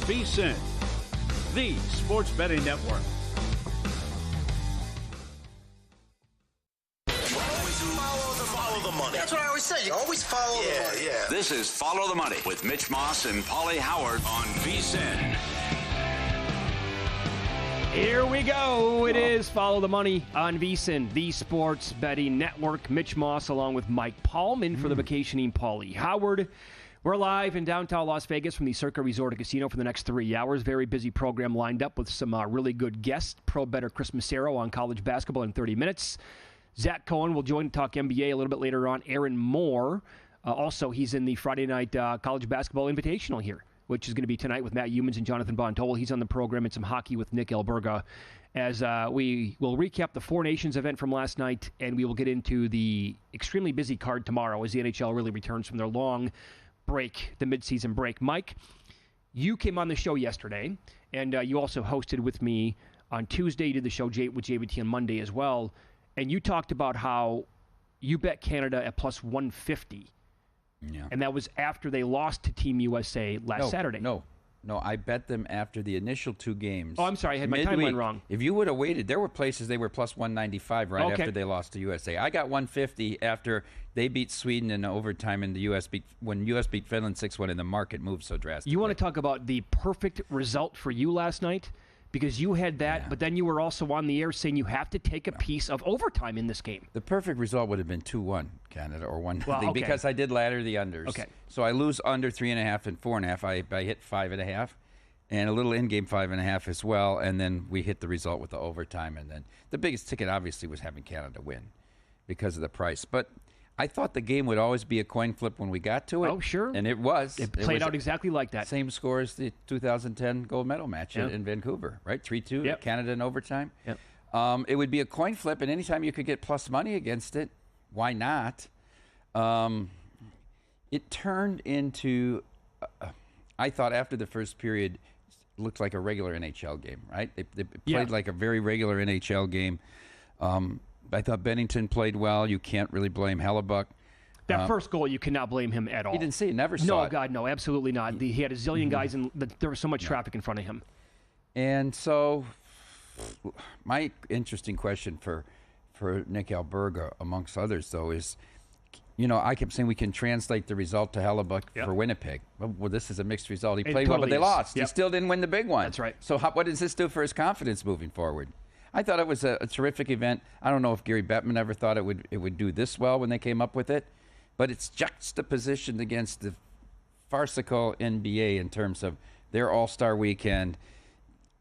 VSiN, the sports betting network. Follow the money. That's what I always say. You always follow the money. Yeah. This is Follow the Money with Mitch Moss and Paulie Howard on VSiN. Here we go. It is Follow the Money on VSiN, the sports betting network. Mitch Moss along with Mike Paulman for the vacationing Paulie Howard. We're live in downtown Las Vegas from the Circa Resort and Casino for the next 3 hours. Very busy program lined up with some really good guests. Pro bettor Chris Macero on college basketball in 30 minutes. Zach Cohen will join to talk NBA a little bit later on. Aaron Moore, also he's in the Friday night college basketball invitational here, which is going to be tonight with Matt Humans and Jonathan Von Tobel. He's on the program and some hockey with Nick Alberga as we will recap the Four Nations event from last night, and we will get into the extremely busy card tomorrow as the NHL really returns from their long break, the midseason break. Mike, you came on the show yesterday, and you also hosted with me on Tuesday. You did the show with JVT on Monday as well, and you talked about how you bet Canada at plus 150. Yeah. And that was after they lost to Team USA last Saturday. No, I bet them after the initial two games. Oh, I'm sorry. I had my timeline wrong. If you would have waited, there were places they were plus 195 right after they lost to USA. I got 150 after they beat Sweden in overtime and when US beat Finland 6-1 and the market moved so drastically. You want to talk about the perfect result for you last night? Because you had that, but then you were also on the air saying you have to take a piece of overtime in this game. The perfect result would have been 2-1 Canada or 1-0 Well, okay. because I did ladder the unders. Okay. So I lose under 3.5 and 4.5. I hit 5.5 and a little in-game 5.5 as well, and then we hit the result with the overtime. And then the biggest ticket obviously was having Canada win because of the price. But I thought the game would always be a coin flip when we got to it. Oh, sure. And it was. It played out exactly like that. Same score as the 2010 gold medal match Yep. in Vancouver, right? 3-2, Yep. Canada in overtime. Yep. It would be a coin flip, and anytime you could get plus money against it, why not? It turned into, I thought after the first period, it looked like a regular NHL game, right? They played like a very regular NHL game. I thought Bennington played well. You can't really blame Hellebuck. That first goal, you cannot blame him at all. He didn't see it, never saw it. No, God, no, absolutely not. He had a zillion guys, and there was so much traffic in front of him. And so my interesting question for Nick Alberga, amongst others, though, is, I kept saying we can translate the result to Hellebuck for Winnipeg. Well, this is a mixed result. He played well, but they lost. He still didn't win the big one. That's right. So what does this do for his confidence moving forward? I thought it was a terrific event. I don't know if Gary Bettman ever thought it would do this well when they came up with it, but it's juxtapositioned against the farcical NBA in terms of their All-Star weekend.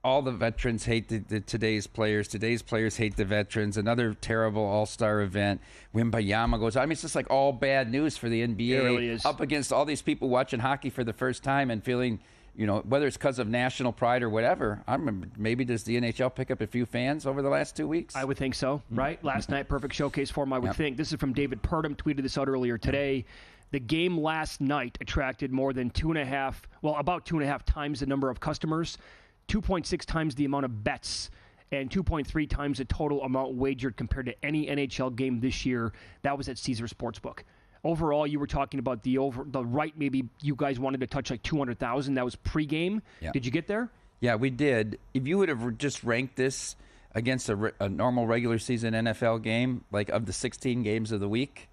All the veterans hate today's players. Today's players hate the veterans. Another terrible All-Star event. Wembayama goes. I mean, it's just like all bad news for the NBA. It really is. Up against all these people watching hockey for the first time and feeling, whether it's because of national pride or whatever. I remember, maybe does the NHL pick up a few fans over the last 2 weeks? I would think so, right? Last night, perfect showcase for him, I would think. This is from David Purdom, tweeted this out earlier today. The game last night attracted more than about 2.5 times the number of customers, 2.6 times the amount of bets, and 2.3 times the total amount wagered compared to any NHL game this year. That was at Caesars Sportsbook. Overall, you were talking about the right. Maybe you guys wanted to touch like 200,000. That was pregame. Yeah. Did you get there? Yeah, we did. If you would have just ranked this against a normal regular season NFL game, like of the 16 games of the week,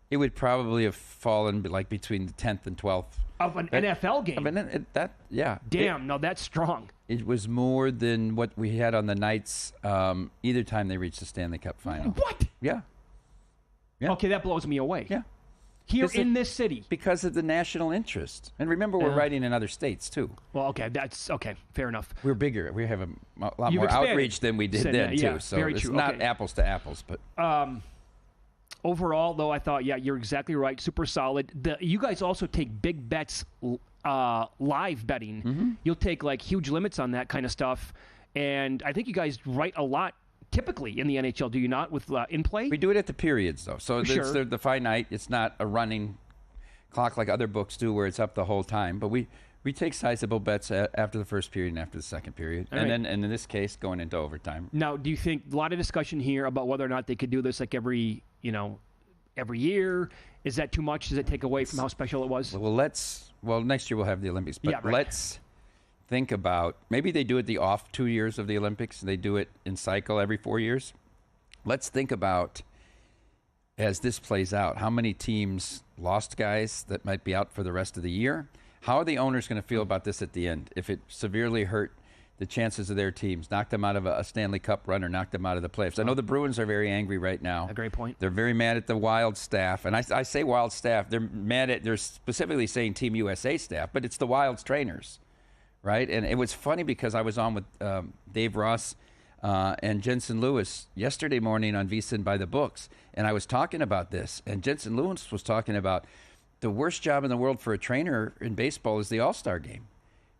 it would probably have fallen like between the 10th and 12th. Of an NFL game? Damn, no, that's strong. It was more than what we had on the Knights either time they reached the Stanley Cup final. What? Yeah. Okay, that blows me away. Yeah. Here in this city. Because of the national interest. And remember, we're writing in other states, too. Well, okay, that's okay. Fair enough. We're bigger. We have a lot more outreach than we did then, too. So it's not apples to apples. But overall, though, I thought, you're exactly right. Super solid. You guys also take big bets live betting. Mm-hmm. You'll take like huge limits on that kind of stuff. And I think you guys write a lot typically in the NHL, do you not, with in play? We do it at the periods, though. So Sure. it's the finite. It's not a running clock like other books do where it's up the whole time. But we take sizable bets after the first period and after the second period. And in this case, going into overtime. Now, do you think a lot of discussion here about whether or not they could do this like every year? Is that too much? Does it take away from how special it was? Well, next year we'll have the Olympics. But let's think about, maybe they do it the off 2 years of the Olympics, and they do it in cycle every 4 years. Let's think about, as this plays out, how many teams lost guys that might be out for the rest of the year? How are the owners going to feel about this at the end? If it severely hurt the chances of their teams, knocked them out of a Stanley Cup run or knocked them out of the playoffs. I know the Bruins are very angry right now. A great point. They're very mad at the Wild staff. And I say Wild staff, they're specifically saying Team USA staff, but it's the Wild's trainers, right? And it was funny because I was on with Dave Ross and Jensen Lewis yesterday morning on VSiN by the Books, and I was talking about this, and Jensen Lewis was talking about the worst job in the world for a trainer in baseball is the All-Star game,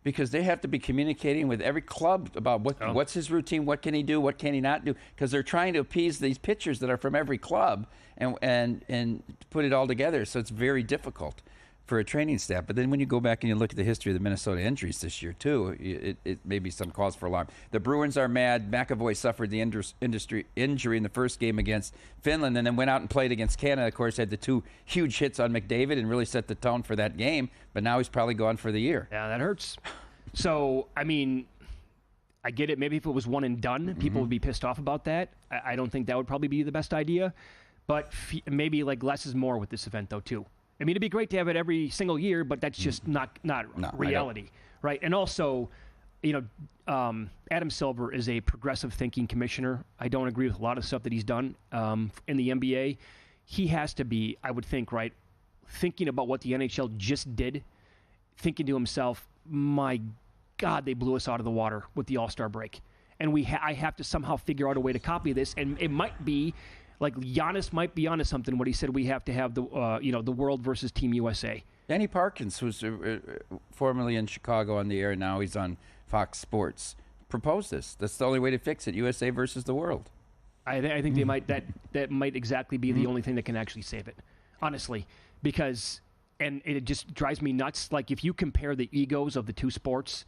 because they have to be communicating with every club about what's his routine, what can he do, what can he not do, because they're trying to appease these pitchers that are from every club and put it all together. So it's very difficult for a training staff. But then when you go back and you look at the history of the Minnesota injuries this year too, it may be some cause for alarm. The Bruins are mad. McAvoy suffered the injury in the first game against Finland, and then went out and played against Canada. Of course, had the 2 huge hits on McDavid and really set the tone for that game. But now he's probably gone for the year. Yeah, that hurts. So, I mean, I get it. Maybe if it was one and done, people would be pissed off about that. I don't think that would probably be the best idea. But maybe like less is more with this event, though, too. I mean, it'd be great to have it every single year, but that's just not reality, right? And also, Adam Silver is a progressive thinking commissioner. I don't agree with a lot of stuff that he's done in the NBA. He has to be, I would think, right, thinking about what the NHL just did, thinking to himself, my God, they blew us out of the water with the All-Star break. And I have to somehow figure out a way to copy this. And it might be, like Giannis might be onto something when he said we have to have the world versus Team USA. Danny Parkins was formerly in Chicago on the air, and now he's on Fox Sports. Proposed this. That's the only way to fix it. USA versus the world. I think they might that might exactly be the only thing that can actually save it, honestly, because it just drives me nuts. Like if you compare the egos of the two sports,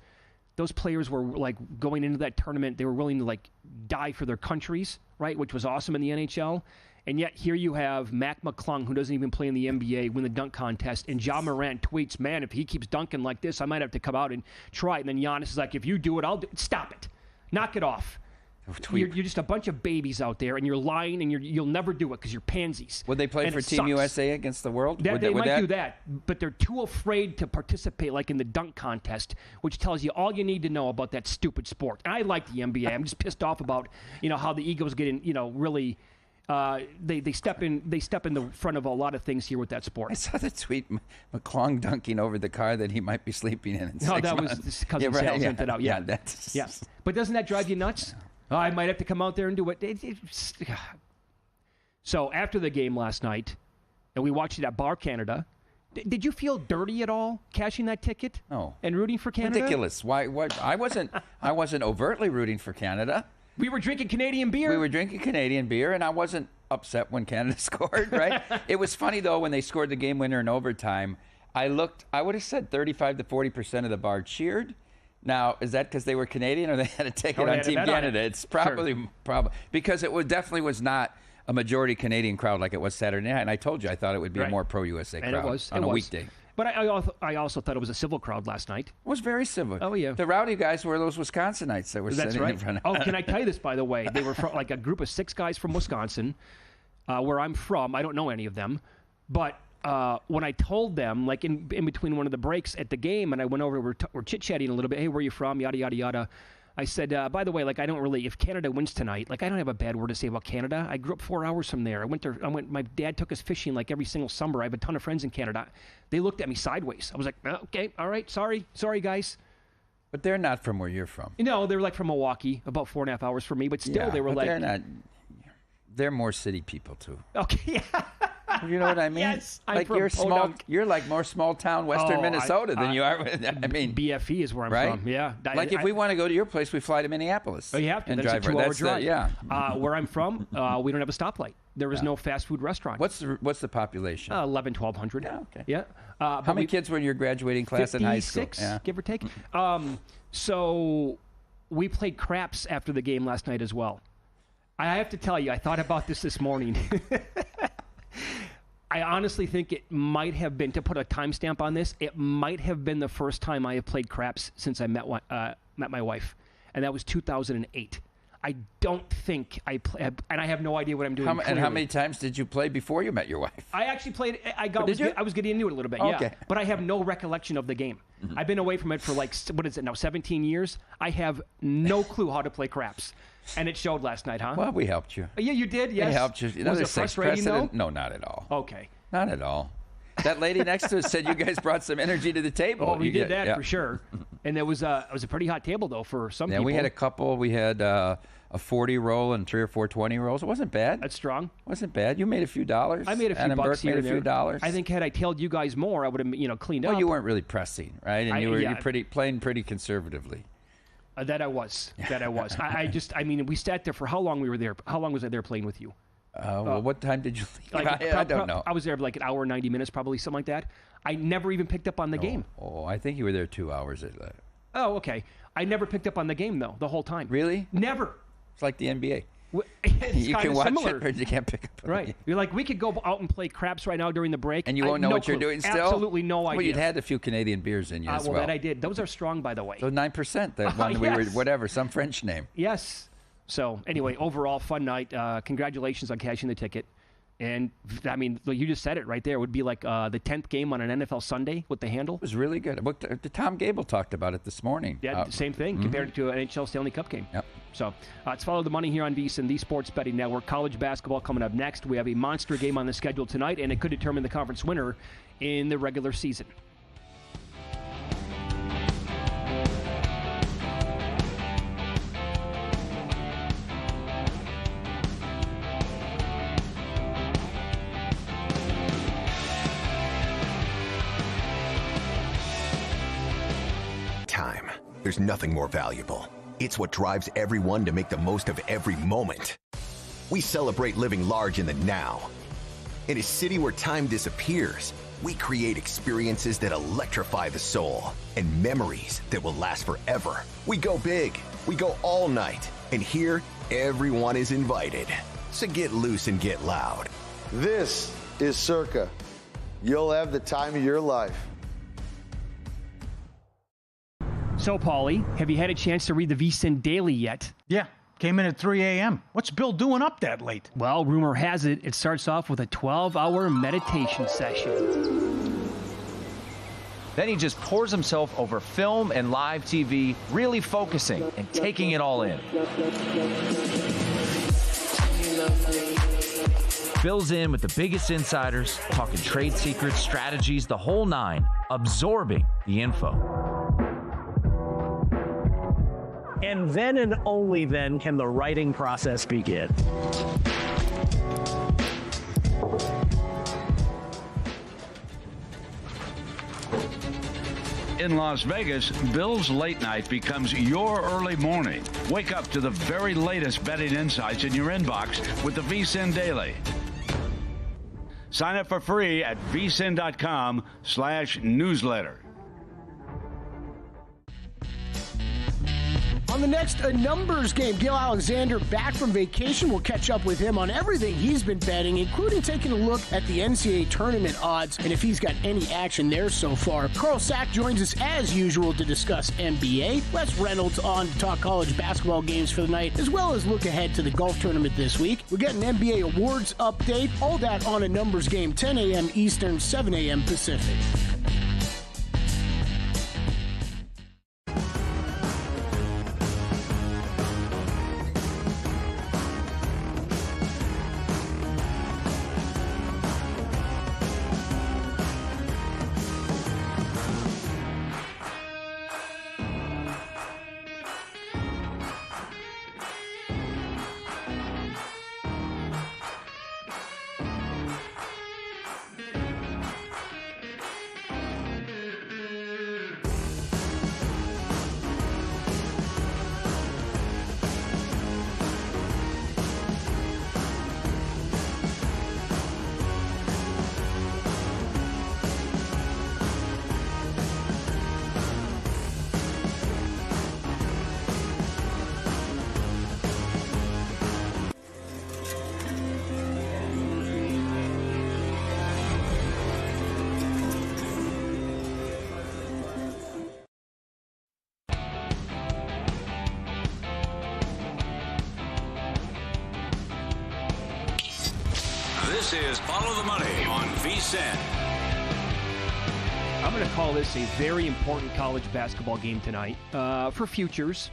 those players were like going into that tournament, they were willing to like die for their countries, right? Which was awesome in the NHL. And yet here you have Mac McClung, who doesn't even play in the NBA, win the dunk contest. And Ja Morant tweets, man, if he keeps dunking like this, I might have to come out and try it. And then Giannis is like, if you do it, I'll do it. Stop it. Knock it off. You're just a bunch of babies out there, and you're lying, and you'll never do it because you're pansies. Would they play for Team USA against the world? They might do that, but they're too afraid to participate, like in the dunk contest, which tells you all you need to know about that stupid sport. And I like the NBA. I'm just pissed off about how the egos get in. Really, they step in the front of a lot of things here with that sport. I saw the tweet, McClung dunking over the car that he might be sleeping in. No, that was his cousin Sal sent it out. Yeah, yeah. But doesn't that drive you nuts? Oh, I might have to come out there and do it. So after the game last night, and we watched it at Bar Canada, did you feel dirty at all cashing that ticket? No. And rooting for Canada? Ridiculous. Why? What? I wasn't overtly rooting for Canada. We were drinking Canadian beer. And I wasn't upset when Canada scored, right? It was funny, though, when they scored the game winner in overtime. I would have said 35 to 40% of the bar cheered. Now, is that because they were Canadian or they had a ticket on Team Canada? It's probably because it definitely was not a majority Canadian crowd like it was Saturday night. And I told you I thought it would be a more pro-USA crowd on a weekday. But I also thought it was a civil crowd last night. It was very civil. Oh, yeah. The rowdy guys were those Wisconsinites that were sitting in front of. Oh, can I tell you this, by the way? They were from, like a group of 6 guys from Wisconsin, where I'm from. I don't know any of them. But when I told them, like in between one of the breaks at the game, and I went over, we're chit-chatting a little bit. Hey, where are you from? Yada, yada, yada. I said, by the way, like I don't really, if Canada wins tonight, like I don't have a bad word to say about Canada. I grew up 4 hours from there. My dad took us fishing like every single summer. I have a ton of friends in Canada. They looked at me sideways. I was like, okay, all right, sorry guys. But they're not from where you're from. No, they're like from Milwaukee, about 4.5 hours from me, but still they were like. They're not. They're more city people too. Okay. You know what I mean? Yes. You're small. You're like more small town Western Minnesota than you are. I mean, BFE is where I'm from. Yeah. Like if we want to go to your place, we fly to Minneapolis. Oh, you have to. And that's a 2-hour drive. Yeah. Where I'm from, we don't have a stoplight. There is no fast food restaurant. What's the population? 1,100. Yeah. Okay. Yeah. How many kids were in your graduating class in high school? 56, give or take. So we played craps after the game last night as well. I have to tell you, I thought about this morning. I honestly think it might have been, to put a timestamp on this, it might have been the first time I have played craps since I met my wife, and that was 2008. I don't think I played, and I have no idea what I'm doing. And how many times did you play before you met your wife? I actually played. I was getting into it a little bit, Okay. But I have no recollection of the game. Mm-hmm. I've been away from it for what is it now, 17 years? I have no clue how to play craps. And it showed last night, huh? Well, we helped you. Yeah, you did, yes. We helped you. Was it frustrating, though? No, not at all. Okay. Not at all. That lady next to us said you guys brought some energy to the table. Oh, we did that for sure. And it was a pretty hot table, though, for some people. Yeah, we had a couple. We had a 40 roll and 3 or 4 20 rolls. It wasn't bad. That's strong. Wasn't bad. You made a few dollars. I made a few Adam bucks Burke here made a few dollars. I think had I tailed you guys more, I would have cleaned up. Well, you weren't really pressing, right? And you were playing pretty conservatively. That I was. We sat there for how long we were there? How long was I there playing with you? Well, what time did you leave? I don't know. I was there like an hour, 90 minutes, probably, something like that. I never even picked up on the game. Oh, I think you were there 2 hours. Oh, okay. I never picked up on the game, though, the whole time. Really? Never. It's like the NBA. You can watch similar. it, or you can't pick up on Right. it. You're like, we could go out and play craps right now during the break. And you won't know what you're doing still? Absolutely no idea. Well, you'd had a few Canadian beers in you as well. Well, that I did. Those are strong, by the way. So 9%, that one we were, some French name. Yes. So, anyway, overall, fun night. Congratulations on cashing the ticket. And, I mean, you just said it right there. It would be like the 10th game on an NFL Sunday with the handle. It was really good. Tom Gable talked about it this morning. Yeah, same thing, compared to an NHL Stanley Cup game. Yep. So, it's Follow the Money here on VSiN, the Sports Betting Network. College basketball coming up next. We have a monster game on the schedule tonight, and it could determine the conference winner in the regular season. Time. There's nothing more valuable. It's what drives everyone to make the most of every moment. We celebrate living large in the now. In a city where time disappears, we create experiences that electrify the soul and memories that will last forever. We go big, we go all night, and here, everyone is invited. So get loose and get loud. This is Circa. You'll have the time of your life. So, Paulie, have you had a chance to read the VSiN Daily yet? Yeah, came in at 3 a.m. What's Bill doing up that late? Well, rumor has it, it starts off with a 12-hour meditation session. Then he just pours himself over film and live TV, really focusing and taking it all in. Bill's in with the biggest insiders, talking trade secrets, strategies, the whole nine, absorbing the info. And then and only then can the writing process begin. In Las Vegas, Bill's late night becomes your early morning. Wake up to the very latest betting insights in your inbox with the VSiN Daily. Sign up for free at vsin.com/newsletter. On the next numbers game, Gil Alexander back from vacation. We'll catch up with him on everything he's been betting, including taking a look at the NCAA tournament odds and if he's got any action there so far. Carl Sack joins us as usual to discuss NBA. Les Reynolds on to talk college basketball games for the night, as well as look ahead to the golf tournament this week. We're getting an NBA awards update. All that on a numbers game, 10 a.m. Eastern, 7 a.m. Pacific. is Follow the Money on VSiN. I'm going to call this a very important college basketball game tonight for futures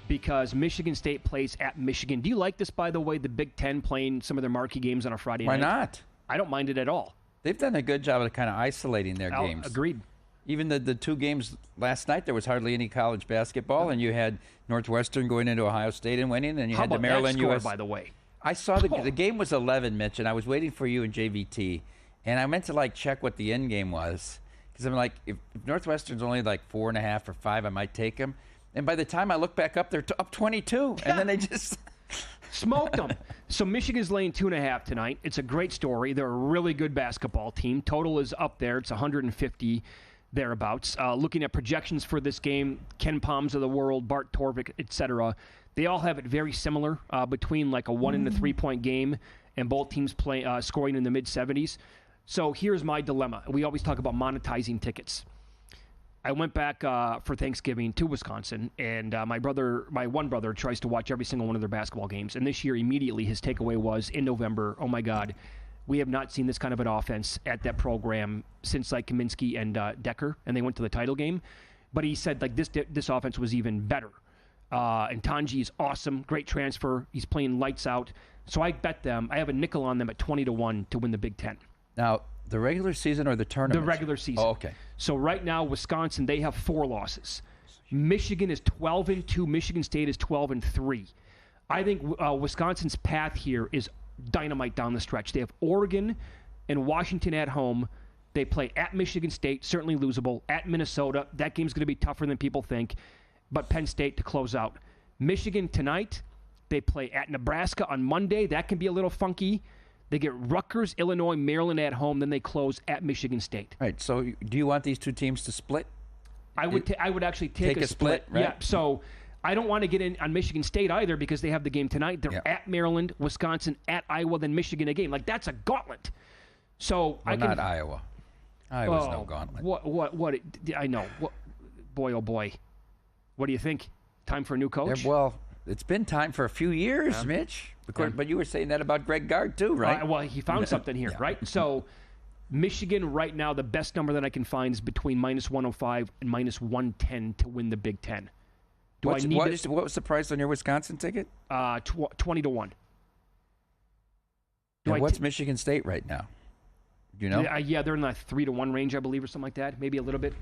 because Michigan State plays at Michigan. Do you like this, by the way, the Big Ten playing some of their marquee games on a Friday night? Why not? I don't mind it at all. They've done a good job of kind of isolating their games. Agreed. Even the two games last night, there was hardly any college basketball, and you had Northwestern going into Ohio State and winning, and you How had the about Maryland that score, US. by the way? I saw the game was 11, Mitch, and I was waiting for you and JVT, and I meant to check what the end game was because I'm like, if Northwestern's only 4.5 or 5, I might take them. And by the time I look back up, they're up 22, and then they just smoked them. So Michigan's laying 2.5 tonight. It's a great story. They're a really good basketball team. Total is up there. It's 150 thereabouts. Looking at projections for this game, Ken Palms of the world, Bart Torvik, etc. They all have it very similar between a 1 and a 3-point game, and both teams scoring in the mid-70s. So here's my dilemma. We always talk about monetizing tickets. I went back for Thanksgiving to Wisconsin, and my one brother tries to watch every single one of their basketball games. And this year, immediately, his takeaway was, in November, oh my God, we have not seen this kind of an offense at that program since Kaminsky and Decker, and they went to the title game. But he said this offense was even better. And Tanji is awesome, great transfer. He's playing lights out. So I bet them. I have a nickel on them at 20-1 to win the Big Ten. Now, the regular season or the tournament? The regular season. Oh, okay. So right now, Wisconsin, they have 4 losses. Michigan is 12-2. Michigan State is 12-3. I think Wisconsin's path here is dynamite down the stretch. They have Oregon and Washington at home. They play at Michigan State, certainly losable. At Minnesota, that game's going to be tougher than people think. But Penn State to close out. Michigan tonight, they play at Nebraska on Monday. That can be a little funky. They get Rutgers, Illinois, Maryland at home. Then they close at Michigan State. Right. So do you want these two teams to split? I would actually take a split. Right? Yeah. So I don't want to get in on Michigan State either because they have the game tonight. They're at Maryland, Wisconsin, at Iowa, then Michigan again. That's a gauntlet. So not Iowa. Iowa's no gauntlet. What? I know. Boy, oh boy. What do you think? Time for a new coach? Well, it's been time for a few years, Mitch. But you were saying that about Greg Gard too, right? Well, he found something here, right? So Michigan right now, the best number that I can find is between -105 and -110 to win the Big Ten. What was the price on your Wisconsin ticket? 20-1. What's Michigan State right now? Do you know? Yeah, they're in the 3-1 range, I believe, or something like that. Maybe a little bit.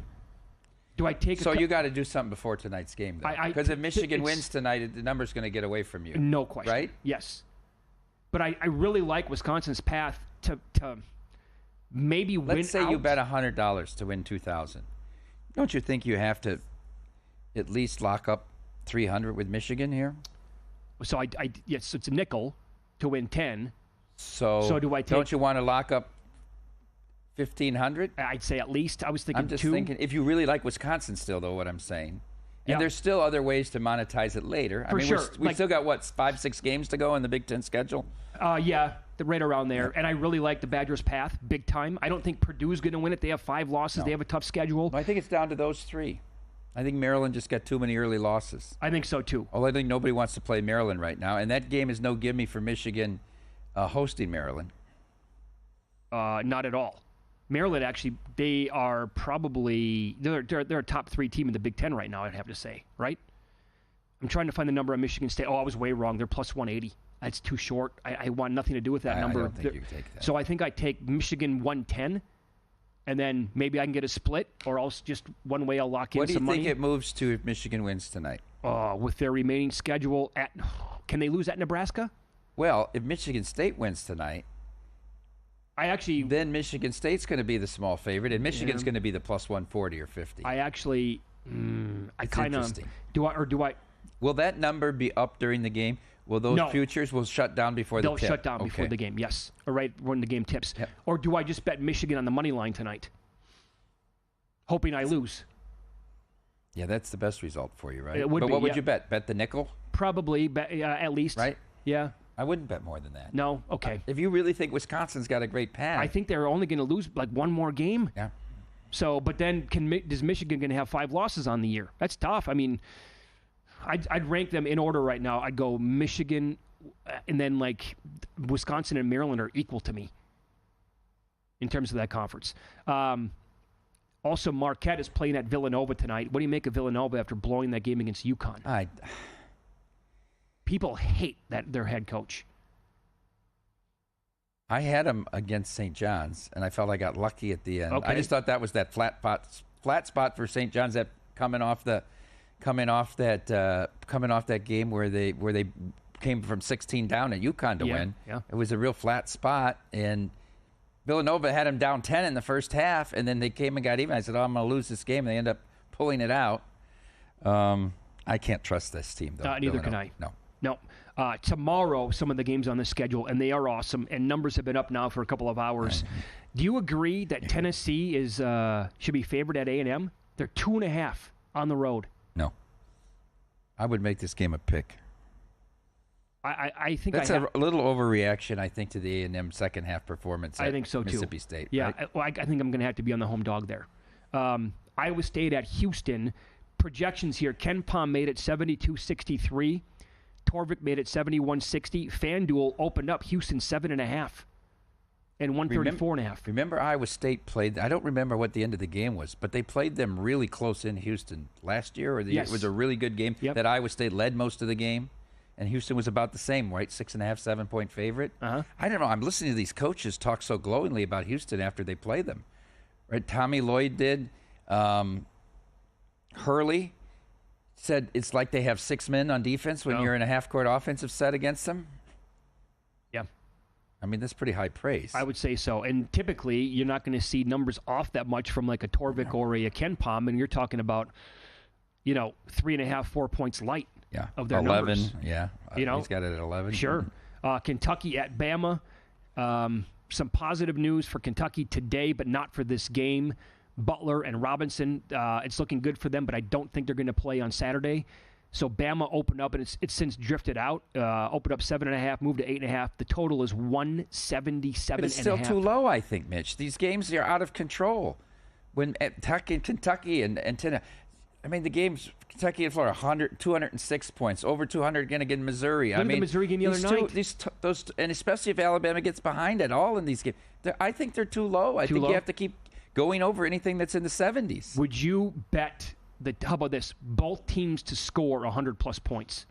Do I take? So you got to do something before tonight's game, though, because if Michigan wins tonight, the number's going to get away from you. No question. Right? Yes. But I really like Wisconsin's path to maybe win. Let's say you bet $100 to win $2,000. Don't you think you have to at least lock up $300 with Michigan here? So yes, it's a nickel to win 10. So do I take? Don't you want to lock up 1,500? I'd say at least. I was thinking I'm just 2. thinking if you really like Wisconsin still, though, what I'm saying. And there's still other ways to monetize it later. For sure. We've still got, 5-6 games to go in the Big Ten schedule? Yeah, right around there. And I really like the Badgers' path big time. I don't think Purdue's going to win it. They have 5 losses. No. They have a tough schedule. I think it's down to those 3. I think Maryland just got too many early losses. I think so, too. Well, I think nobody wants to play Maryland right now. And that game is no gimme for Michigan hosting Maryland. Not at all. Maryland, actually, they are probably they're a top 3 team in the Big Ten right now, I'd have to say, right? I'm trying to find the number on Michigan State. Oh, I was way wrong. They're plus 180. That's too short. I want nothing to do with that number. I don't think you take that. So I think I take Michigan 110, and then maybe I can get a split, or else just one way I'll lock in some money. What do you think it moves to if Michigan wins tonight? With their remaining schedule, can they lose at Nebraska? Well, if Michigan State wins tonight, then Michigan State's going to be the small favorite, and Michigan's going to be the plus 140 or 50. Do I? Will that number be up during the game? Will those futures shut down before the tip? They'll shut down before the game, yes. Or right when the game tips. Yep. Or do I just bet Michigan on the money line tonight, hoping I lose? Yeah, that's the best result for you, right? What would you bet? Bet the nickel? Probably, at least. Right? Yeah. I wouldn't bet more than that. No? Okay. If you really think Wisconsin's got a great path. I think they're only going to lose one more game. Yeah. So, but then is Michigan going to have 5 losses on the year? That's tough. I mean, I'd rank them in order right now. I'd go Michigan, and then Wisconsin and Maryland are equal to me. in terms of that conference. Also, Marquette is playing at Villanova tonight. What do you make of Villanova after blowing that game against UConn? People hate their head coach. I had him against St. John's, and I felt I got lucky at the end. Okay. I just thought that was that flat spot for St. John's, that coming off that game where they came from 16 down at UConn to win. Yeah. It was a real flat spot, and Villanova had him down 10 in the first half, and then they came and got even. I said, I'm going to lose this game. And they end up pulling it out. I can't trust this team, though. Neither can I. No. Tomorrow, some of the games on the schedule, and they are awesome, and numbers have been up now for a couple of hours. Do you agree that Tennessee should be favored at A&M? They're 2.5 on the road. No. I would make this game a pick. I think that's a little overreaction, I think, to the A&M second half performance. I think so, too. Mississippi State. Yeah, right? I think I'm going to have to be on the home dog there. Iowa State at Houston. Projections here. Ken Pom made it 72-63. Torvik made it 71-60. FanDuel opened up Houston 7.5 and 134.5. Remember Iowa State played, I don't remember what the end of the game was, but they played them really close in Houston last year, it was a really good game that Iowa State led most of the game, and Houston was about the same, right? 6.5, 7-point favorite. I don't know. I'm listening to these coaches talk so glowingly about Houston after they play them. Right? Tommy Lloyd did. Hurley said it's like they have 6 men on defense when you're in a half-court offensive set against them. Yeah. I mean, that's pretty high praise. I would say so. And typically, you're not going to see numbers off that much from like a Torvik or a Ken Pom, and you're talking about, 3.5, 4 points light of their 11, numbers. Yeah. He's got it at 11. Sure. Kentucky at Bama. Some positive news for Kentucky today, but not for this game. Butler and Robinson, it's looking good for them, but I don't think they're going to play on Saturday. So Bama opened up, and it's since drifted out. Opened up 7.5, moved to 8.5. The total is 177.5. But it's still too low, I think, Mitch. These games are out of control. When Kentucky and Tennessee, I mean, the games, Kentucky and Florida, 206 points, over 200 again against Missouri. Look at the Missouri game the other night. And especially if Alabama gets behind at all in these games, I think they're too low. I think you have to keep going over anything that's in the 70s. Would you bet how about this? Both teams to score 100-plus points.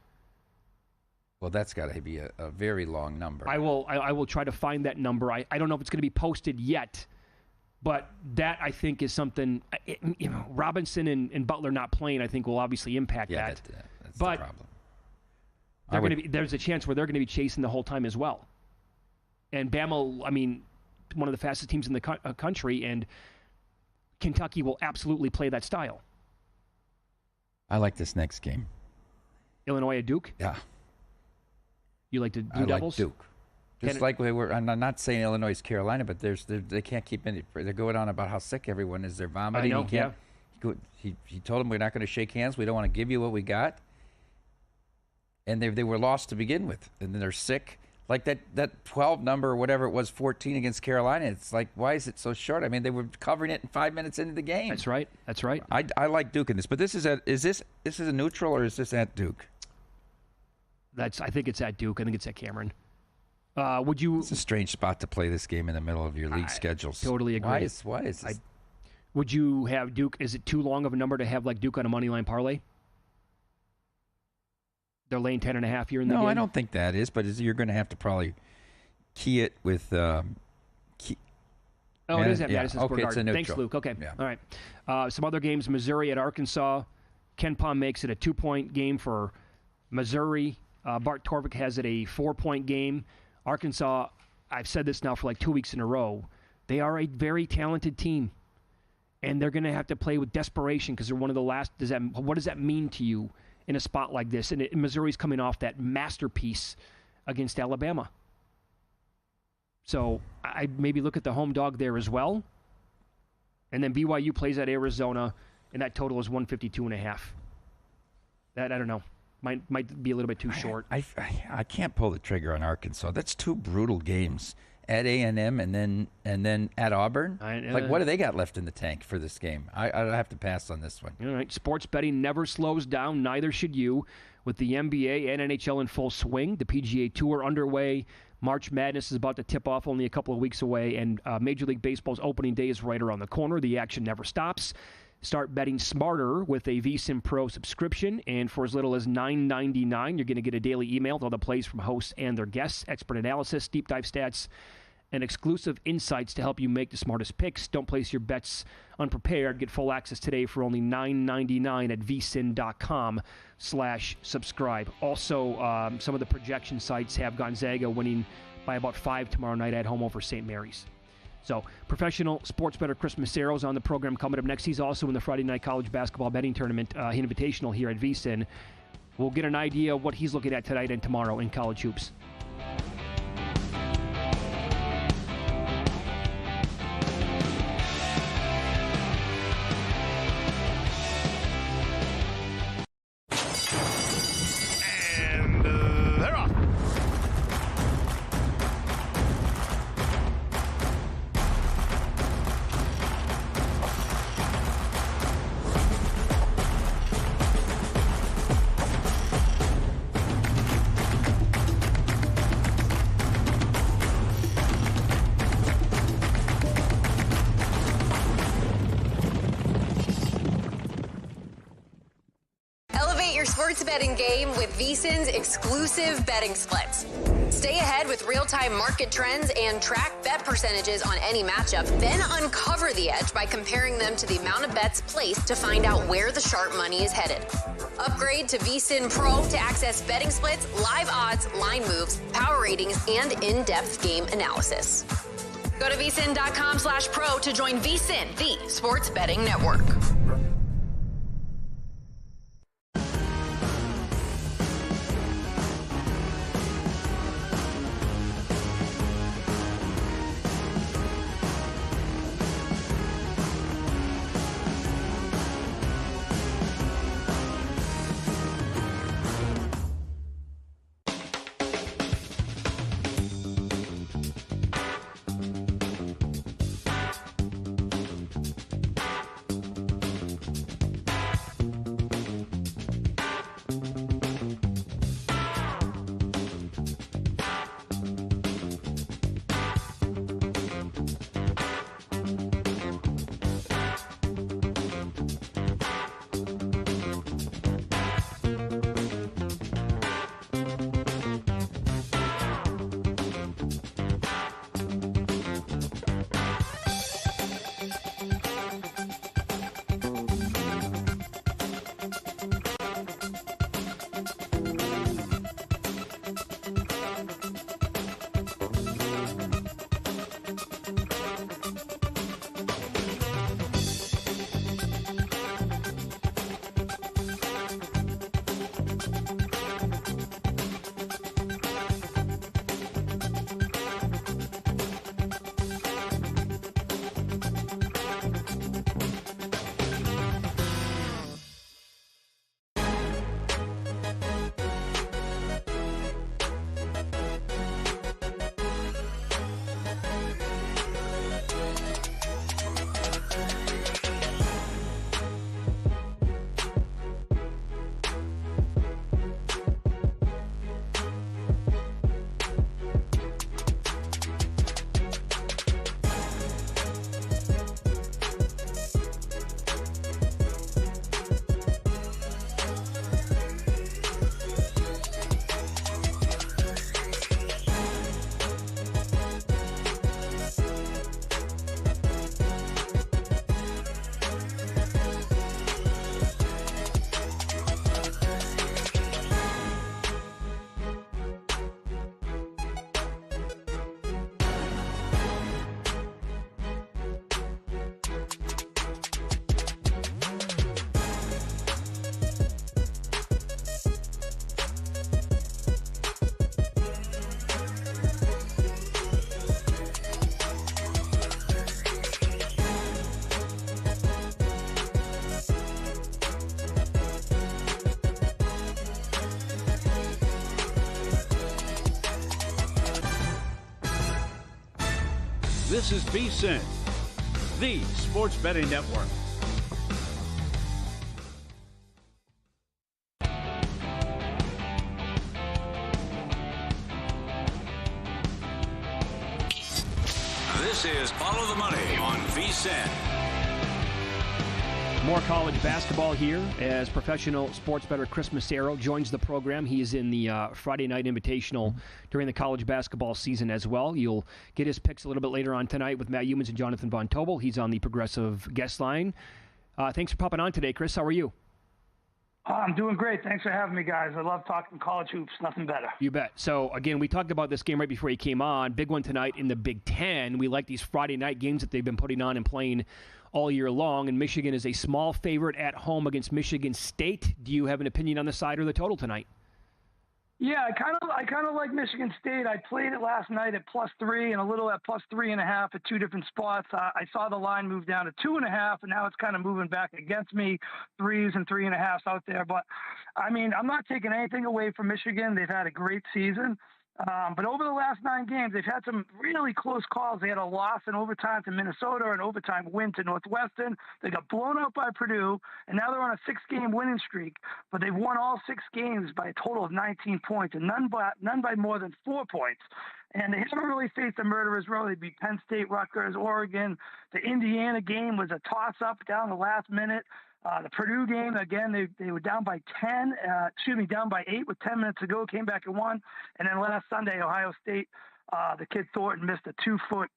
Well, that's got to be a very long number. I will try to find that number. I don't know if it's going to be posted yet, but that I think is something. Robinson and Butler not playing, I think, will obviously impact that. That's but the problem. There's a chance where they're going to be chasing the whole time as well. And Bama, one of the fastest teams in the country, and Kentucky will absolutely play that style. I like this next game. Illinois at Duke? Yeah. You like the Blue Devils? I like Duke. Just like they were. I'm not saying Illinois is Carolina, but they can't keep any. They're going on about how sick everyone is. They're vomiting. I know, He told them we're not going to shake hands. We don't want to give you what we got. And they were lost to begin with, and then they're sick. Like that 12 number or whatever it was, 14 against Carolina. It's like, why is it so short? I mean, they were covering it in 5 minutes into the game. That's right. I like Duke in this, but this is a neutral or is this at Duke? I think it's at Duke. I think it's at Cameron. Would you? It's a strange spot to play this game in the middle of your league schedules. Totally agree. Why is this? Would you have Duke? Is it too long of a number to have like Duke on a money line parlay? They're laying 10.5 here in the game? No, I don't think that is, but you're going to have to probably key it with it is at Madison Square Garden. It's a neutral. Thanks, Luke. Okay, yeah. All right. Some other games, Missouri at Arkansas. Ken Pom makes it a 2-point game for Missouri. Bart Torvik has it a 4-point game. Arkansas, I've said this now for like 2 weeks in a row, they are a very talented team, and they're going to have to play with desperation because they're one of the last. What does that mean to you in a spot like this? And Missouri's coming off that masterpiece against Alabama. So I maybe look at the home dog there as well. And then BYU plays at Arizona, and that total is 152.5. That, I don't know, might be a little bit too short. I can't pull the trigger on Arkansas. That's two brutal games. At A&M and then at Auburn? What do they got left in the tank for this game? I have to pass on this one. All right. Sports betting never slows down. Neither should you. With the NBA and NHL in full swing, the PGA Tour underway, March Madness is about to tip off, only a couple of weeks away, and Major League Baseball's opening day is right around the corner. The action never stops. Start betting smarter with a VSiN Pro subscription, and for as little as $9.99, you're going to get a daily email with all the plays from hosts and their guests, expert analysis, deep dive stats, and exclusive insights to help you make the smartest picks. Don't place your bets unprepared. Get full access today for only $9.99 at vsin.com/subscribe. Also, some of the projection sites have Gonzaga winning by about 5 tomorrow night at home over St. Mary's. So, professional sports bettor Chris Macero is on the program coming up next. He's also in the Friday Night College Basketball Betting Tournament Invitational here at VSiN. We'll get an idea of what he's looking at tonight and tomorrow in college hoops. Sports betting game with VSiN's exclusive betting splits. Stay ahead with real-time market trends and track bet percentages on any matchup. Then uncover the edge by comparing them to the amount of bets placed to find out where the sharp money is headed. Upgrade to VSiN Pro to access betting splits, live odds, line moves, power ratings, and in-depth game analysis. Go to vsin.com/pro to join VSiN, the sports betting network. This is VSiN, the sports betting network. This is Follow the Money on VSiN. More college basketball here as professional sports bettor Chris Macero joins the program. He is in the Friday Night Invitational during the college basketball season as well. You'll get his picks a little bit later on tonight with Matt Humans and Jonathan Von Tobel. He's on the Progressive guest line. Thanks for popping on today, Chris. How are you? I'm doing great. Thanks for having me, guys. I love talking college hoops. Nothing better. You bet. So, again, we talked about this game right before you came on. Big one tonight in the Big Ten. We like these Friday night games that they've been putting on and playing all year long, and Michigan is a small favorite at home against Michigan State. Do you have an opinion on the side or the total tonight? Yeah, I kind of like Michigan State. I played it last night at +3 and a little at +3.5 at two different spots. I saw the line move down to 2.5, and now it's kind of moving back against me, 3s and 3.5s out there. But I mean, I'm not taking anything away from Michigan. They've had a great season. But over the last 9 games, they've had some really close calls. They had a loss in overtime to Minnesota, an overtime win to Northwestern. They got blown out by Purdue, and now they're on a 6-game winning streak. But they've won all 6 games by a total of 19 points, and none by more than 4 points. And they haven't really faced a murderer's row. They beat Penn State, Rutgers, Oregon. The Indiana game was a toss-up down the last minute. The Purdue game, again, they were down by 8 with 10 minutes to go, came back and won. And then last Sunday, Ohio State, the kid Thornton missed a 2-foot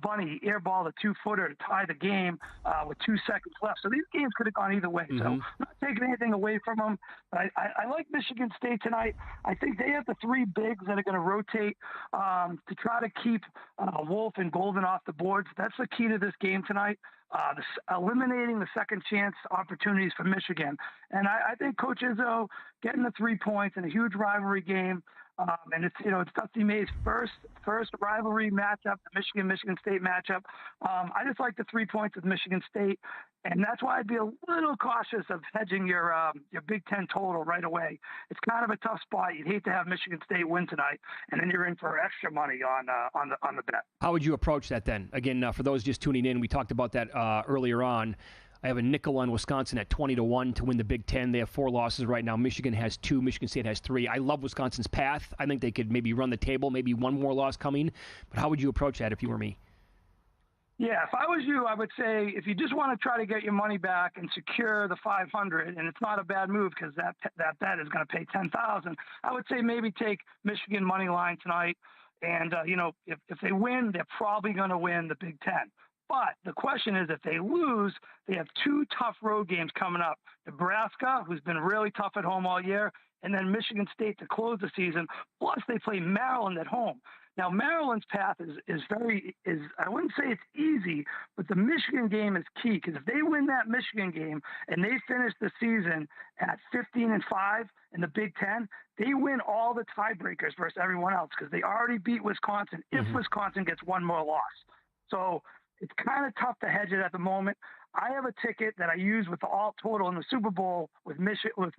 bunny, airballed a 2-footer to tie the game with 2 seconds left. So these games could have gone either way. So I'm not taking anything away from them. But I like Michigan State tonight. I think they have the 3 bigs that are going to rotate to try to keep Wolf and Golden off the boards. That's the key to this game tonight. Eliminating the second chance opportunities for Michigan. And I think Coach Izzo getting the 3 points in a huge rivalry game. And it's Dusty May's first rivalry matchup, the Michigan State matchup. I just like the 3 points with Michigan State, and that's why I'd be a little cautious of hedging your Big Ten total right away. It's kind of a tough spot. You'd hate to have Michigan State win tonight, and then you're in for extra money on the bet. How would you approach that then? Again, for those just tuning in, we talked about that earlier on. I have a nickel on Wisconsin at 20-1 to win the Big Ten. They have 4 losses right now. Michigan has 2. Michigan State has 3. I love Wisconsin's path. I think they could maybe run the table, maybe one more loss coming. But how would you approach that if you were me? Yeah, if I was you, I would say if you just want to try to get your money back and secure the 500, and it's not a bad move because that bet is going to pay 10,000. I would say maybe take Michigan money line tonight, and if they win, they're probably going to win the Big Ten. But the question is, if they lose, they have 2 tough road games coming up. Nebraska, who's been really tough at home all year, and then Michigan State to close the season. Plus, they play Maryland at home. Now, Maryland's path is I wouldn't say it's easy, but the Michigan game is key, because if they win that Michigan game and they finish the season at 15-5 in the Big Ten, they win all the tiebreakers versus everyone else, because they already beat Wisconsin if Wisconsin gets one more loss. So it's kind of tough to hedge it at the moment. I have a ticket that I use with the alt total in the Super Bowl with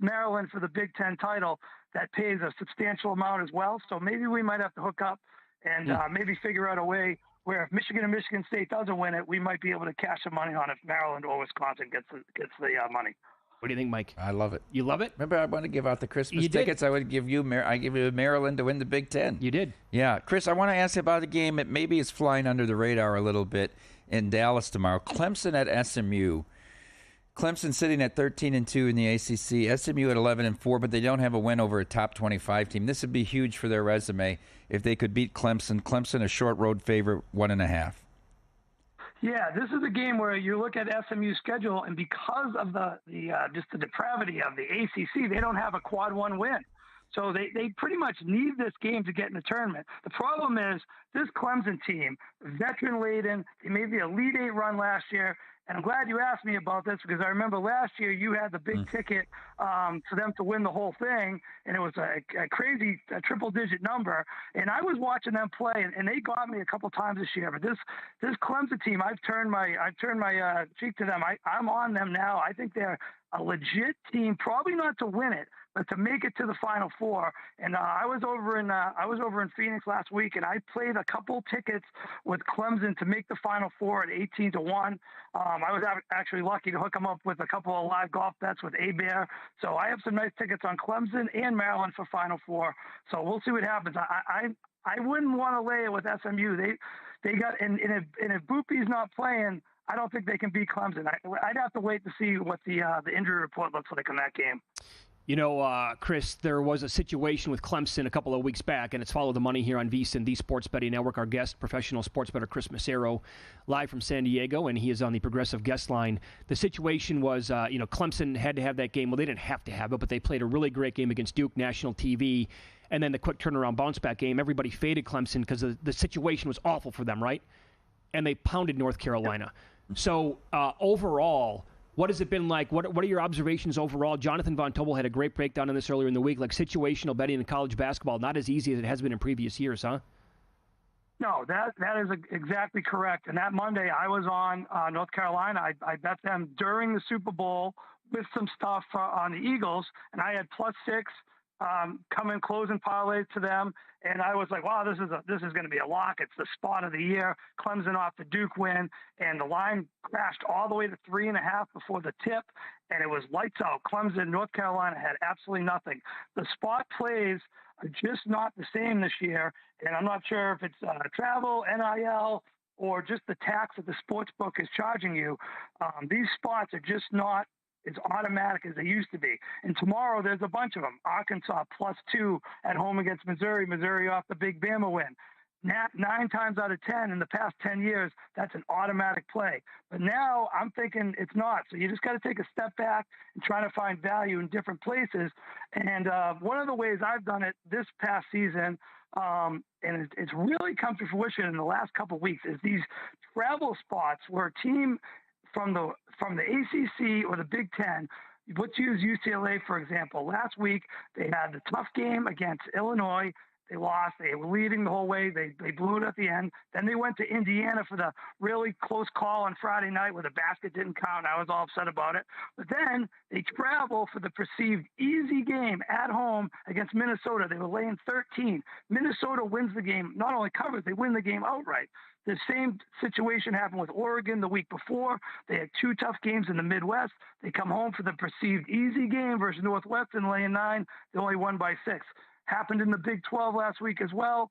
Maryland for the Big Ten title that pays a substantial amount as well. So maybe we might have to hook up and maybe figure out a way where if Michigan and Michigan State doesn't win it, we might be able to cash some money on if Maryland or Wisconsin gets the money. What do you think, Mike? I love it. You love it? Remember, I want to give out the Christmas tickets. I would give you Maryland to win the Big Ten. You did. Yeah. Chris, I want to ask you about a game that maybe is flying under the radar a little bit in Dallas tomorrow. Clemson at SMU. Clemson sitting at 13-2 in the ACC. SMU at 11-4, but they don't have a win over a top 25 team. This would be huge for their resume if they could beat Clemson. Clemson, a short road favorite, 1.5. Yeah, this is a game where you look at SMU's schedule, and because of the depravity of the ACC, they don't have a quad 1 win. So they pretty much need this game to get in the tournament. The problem is this Clemson team, veteran-laden, they made the Elite 8 run last year. And I'm glad you asked me about this, because I remember last year you had the big ticket for them to win the whole thing, and it was a crazy triple-digit number. And I was watching them play, and they got me a couple times this year. But this Clemson team, I've turned my cheek to them. I'm on them now. I think they're a legit team, probably not to win it, but to make it to the Final Four. And I was over in Phoenix last week, and I played a couple tickets with Clemson to make the Final Four at 18-1. I was actually lucky to hook them up with a couple of live golf bets with A-Bear. So I have some nice tickets on Clemson and Maryland for Final Four. So we'll see what happens. I wouldn't want to lay it with SMU. They got and if Boopy's not playing, I don't think they can beat Clemson. I'd have to wait to see what the injury report looks like in that game. You know, Chris, there was a situation with Clemson a couple of weeks back, and it's Follow the Money here on VSiN, the Sports Betting Network. Our guest, professional sports bettor Chris Macero, live from San Diego, and he is on the Progressive guest line. The situation was, Clemson had to have that game. Well, they didn't have to have it, but they played a really great game against Duke, national TV, and then the quick turnaround bounce-back game. Everybody faded Clemson because the situation was awful for them, right? And they pounded North Carolina. So, overall, what has it been like? What are your observations overall? Jonathan Von Tobel had a great breakdown on this earlier in the week. Like, situational betting in college basketball, not as easy as it has been in previous years, huh? No, that is exactly correct. And that Monday, I was on North Carolina. I bet them during the Super Bowl with some stuff on the Eagles, and I had +6 come in closing parlays to them. And I was like, wow, this is going to be a lock. It's the spot of the year. Clemson off the Duke win, and the line crashed all the way to 3.5 before the tip, and it was lights out. Clemson, North Carolina had absolutely nothing. The spot plays are just not the same this year, and I'm not sure if it's travel, NIL, or just the tax that the sports book is charging you. These spots are just not as automatic as they used to be. And tomorrow there's a bunch of them. Arkansas +2 at home against Missouri. Missouri off the big Bama win. 9 times out of 10 in the past 10 years, that's an automatic play. But now I'm thinking it's not. So you just got to take a step back and try to find value in different places. And one of the ways I've done it this past season, and it's really come to fruition in the last couple of weeks, is these travel spots where a team from the ACC or the Big Ten. Let's use UCLA, for example. Last week, they had the tough game against Illinois. They lost. They were leading the whole way. They blew it at the end. Then they went to Indiana for the really close call on Friday night where the basket didn't count. I was all upset about it. But then they travel for the perceived easy game at home against Minnesota. They were laying 13. Minnesota wins the game. Not only covers, they win the game outright. The same situation happened with Oregon the week before. They had 2 tough games in the Midwest. They come home for the perceived easy game versus Northwestern, laying 9. They only won by 6. Happened in the Big 12 last week as well.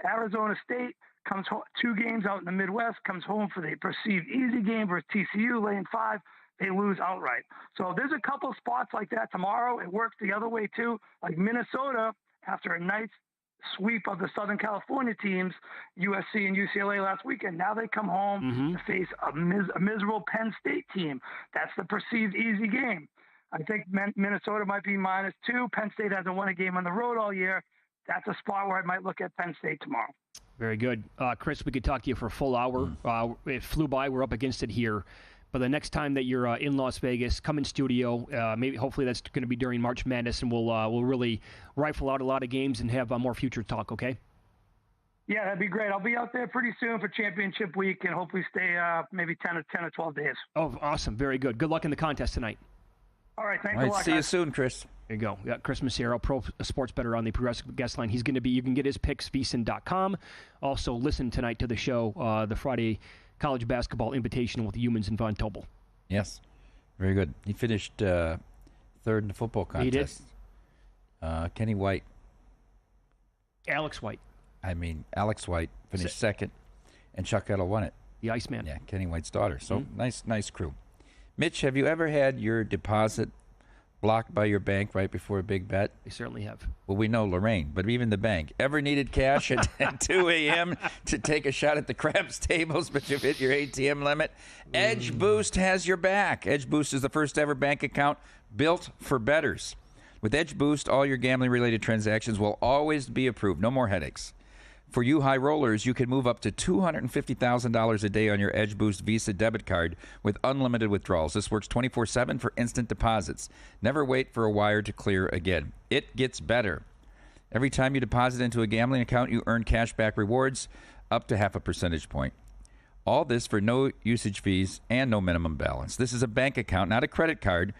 Arizona State comes home, 2 games out in the Midwest, comes home for the perceived easy game versus TCU, laying 5. They lose outright. So there's a couple spots like that tomorrow. It works the other way too. Like Minnesota, after a nice sweep of the Southern California teams, USC and UCLA last weekend. Now they come home to face a miserable Penn State team. That's the perceived easy game. I think Minnesota might be -2. Penn State hasn't won a game on the road all year. That's a spot where I might look at Penn State tomorrow. Very good. Chris, we could talk to you for a full hour. It flew by. We're up against it here. But the next time that you're in Las Vegas, come in studio. Hopefully that's going to be during March Madness, and we'll really rifle out a lot of games and have more future talk, okay? Yeah, that'd be great. I'll be out there pretty soon for championship week and hopefully stay maybe 10 or 12 days. Oh, awesome. Very good. Good luck in the contest tonight. All right, thanks a lot. See you soon, Chris. There you go. We got Chris Macero, pro sports bettor on the Progressive guest line. He's going to be, you can get his picks, VSiN.com. Also, listen tonight to the show, the Friday College Basketball Invitational with Humans and Von Tobel. Yes, very good. He finished 3rd in the football contest. He did. Kenny White. Alex White finished 2nd, and Chuck Edel won it. The Iceman. Yeah, Kenny White's daughter. So nice crew. Mitch, have you ever had your deposit blocked by your bank right before a big bet? We certainly have. Well, we know Lorraine, but even the bank. Ever needed cash at 2 a.m. to take a shot at the craps tables, but you've hit your ATM limit? Edge Boost has your back. Edge Boost is the first ever bank account built for bettors. With Edge Boost, all your gambling-related transactions will always be approved. No more headaches. For you high rollers, you can move up to $250,000 a day on your Edge Boost Visa debit card with unlimited withdrawals. This works 24/7 for instant deposits. Never wait for a wire to clear again. It gets better. Every time you deposit into a gambling account, you earn cashback rewards up to 0.5 percentage point. All this for no usage fees and no minimum balance. This is a bank account, not a credit card,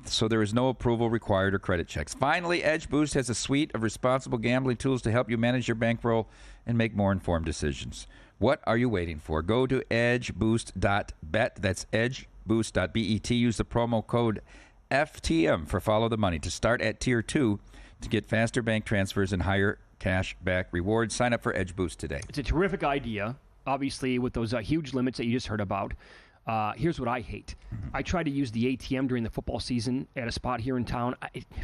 so there is no approval required or credit checks. Finally, Edge Boost has a suite of responsible gambling tools to help you manage your bankroll and make more informed decisions. What are you waiting for? Go to edgeboost.bet. That's edgeboost.bet. Use the promo code FTM for Follow the Money to start at Tier 2 to get faster bank transfers and higher cash back rewards. Sign up for Edge Boost today. It's a terrific idea, obviously, with those huge limits that you just heard about. Here's what I hate. I tried to use the ATM during the football season at a spot here in town.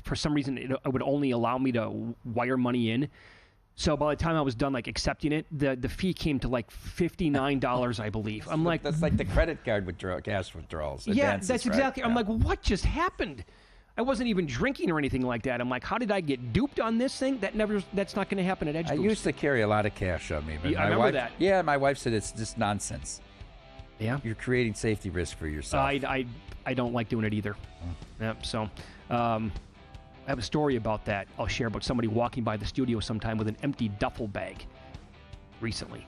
For some reason, it would only allow me to wire money in. So by the time I was done, accepting it, the fee came to $59, I believe. I'm like, that's like the credit card cash withdrawals. Yeah, advances, that's right? exactly. I'm like, what just happened? I wasn't even drinking or anything like that. I'm like, how did I get duped on this thing? That's not going to happen at Edge Boost. I used to carry a lot of cash on me. But I remember that. Yeah, my wife said it's just nonsense. Yeah, you're creating safety risk for yourself. I don't like doing it either. Yep. So. I have a story about that I'll share about somebody walking by the studio sometime with an empty duffel bag recently.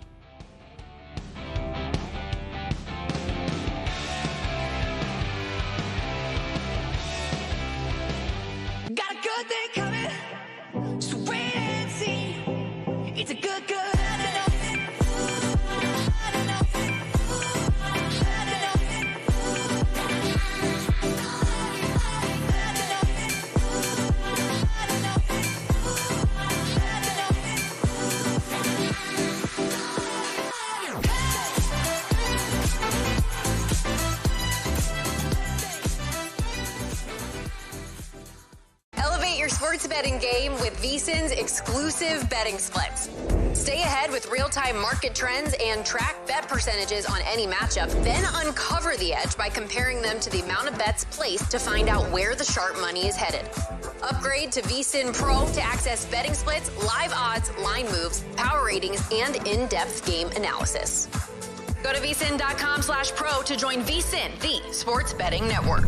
Got a good thing coming, so wait and see. It's a good. Your sports betting game with VSiN's exclusive betting splits. Stay ahead with real-time market trends and track bet percentages on any matchup, then uncover the edge by comparing them to the amount of bets placed to find out where the sharp money is headed. Upgrade to VSiN Pro to access betting splits, live odds, line moves, power ratings, and in-depth game analysis. Go to vsin.com/pro to join VSiN, the sports betting network.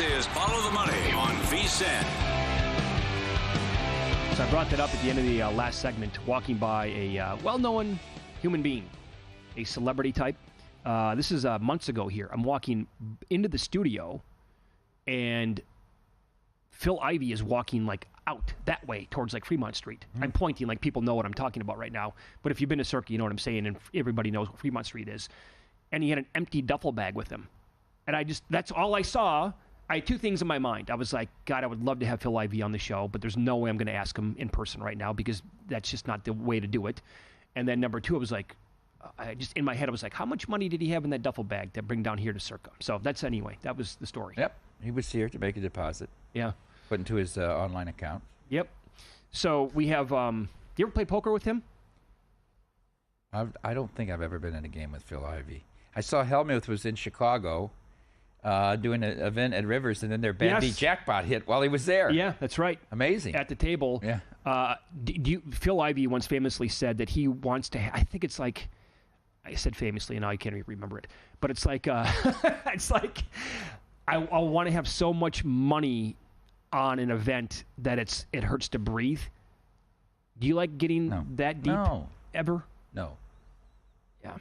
is Follow the Money on VSiN. So I brought that up at the end of the last segment, walking by a well-known human being, a celebrity type. This is months ago here. I'm walking into the studio, and Phil Ivey is walking like out that way towards like Fremont Street. I'm pointing like people know what I'm talking about right now. But if you've been to Circa, you know what I'm saying, and everybody knows what Fremont Street is. And he had an empty duffel bag with him. And that's all I saw. I had two things in my mind. I was like, God, I would love to have Phil Ivey on the show, but there's no way I'm going to ask him in person right now because that's just not the way to do it. And then number two, I was like, in my head, I was like, how much money did he have in that duffel bag to bring down here to Circa? So that was the story. Yep. He was here to make a deposit. Yeah. Put into his online account. Yep. So we have, you ever played poker with him? I don't think I've ever been in a game with Phil Ivey. I saw Helmuth was in Chicago doing an event at Rivers, and then their Bad Beat Jackpot hit while he was there. Yeah, that's right. Amazing. At the table. Yeah. Phil Ivey once famously said that he wants to, I think it's like, I said famously, and now I can't even remember it, but it's like, it's like, I want to have so much money on an event that it hurts to breathe. Do you like getting that deep ever? No. Yeah,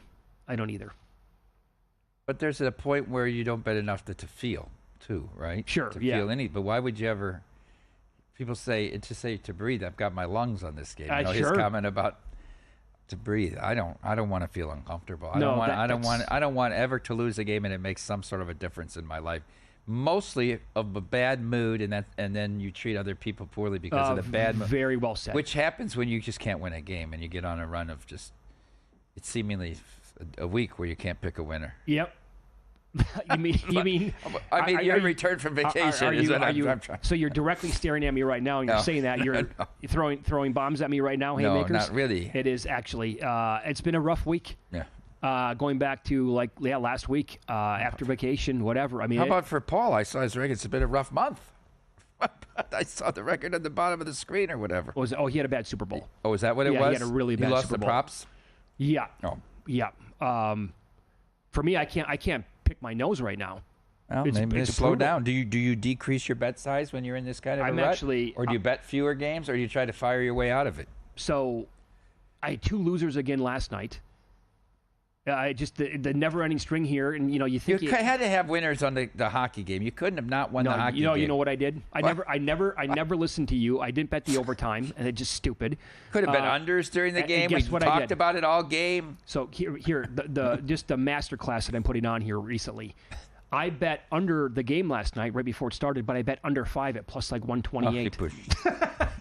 I don't either. But there's a point where you don't bet enough to feel, too, right? Sure, to feel any. But why would you ever? People say to breathe. I've got my lungs on this game. You know, his comment about to breathe. I don't want to feel uncomfortable. I don't want ever to lose a game and it makes some sort of a difference in my life. Mostly of a bad mood, and then you treat other people poorly because of the bad mood. Very well said. Which happens when you just can't win a game and you get on a run of just it's seemingly a week where you can't pick a winner. Yep. You mean? I mean, you're in return from vacation. So you're directly staring at me right now, and you're saying that you're throwing bombs at me right now, haymakers? No, not really. It is actually. It's been a rough week. Yeah. Going back to last week after vacation, whatever. I mean, how about for Paul? I saw his record. It's been a rough month. I saw the record at the bottom of the screen or whatever. He had a bad Super Bowl. Oh, is that what it was? He had a really bad Super Bowl. He lost Super the Bowl. props. Yeah. Oh. Yeah. For me, I can't pick my nose right now. Well, maybe slow down. Do you decrease your bet size when you're in this kind of a rut? Or do you bet fewer games, or do you try to fire your way out of it? So, I had two losers again last night. Just the never-ending string here, and you think you had to have winners on the hockey game. You couldn't have not won the hockey game. You know what I did? I never listened to you. I didn't bet the overtime, and it's just stupid. Could have been unders during the game. We talked about it all game. So here, just the master class that I'm putting on here recently. I bet under the game last night, right before it started, but I bet under 5 at plus like 128.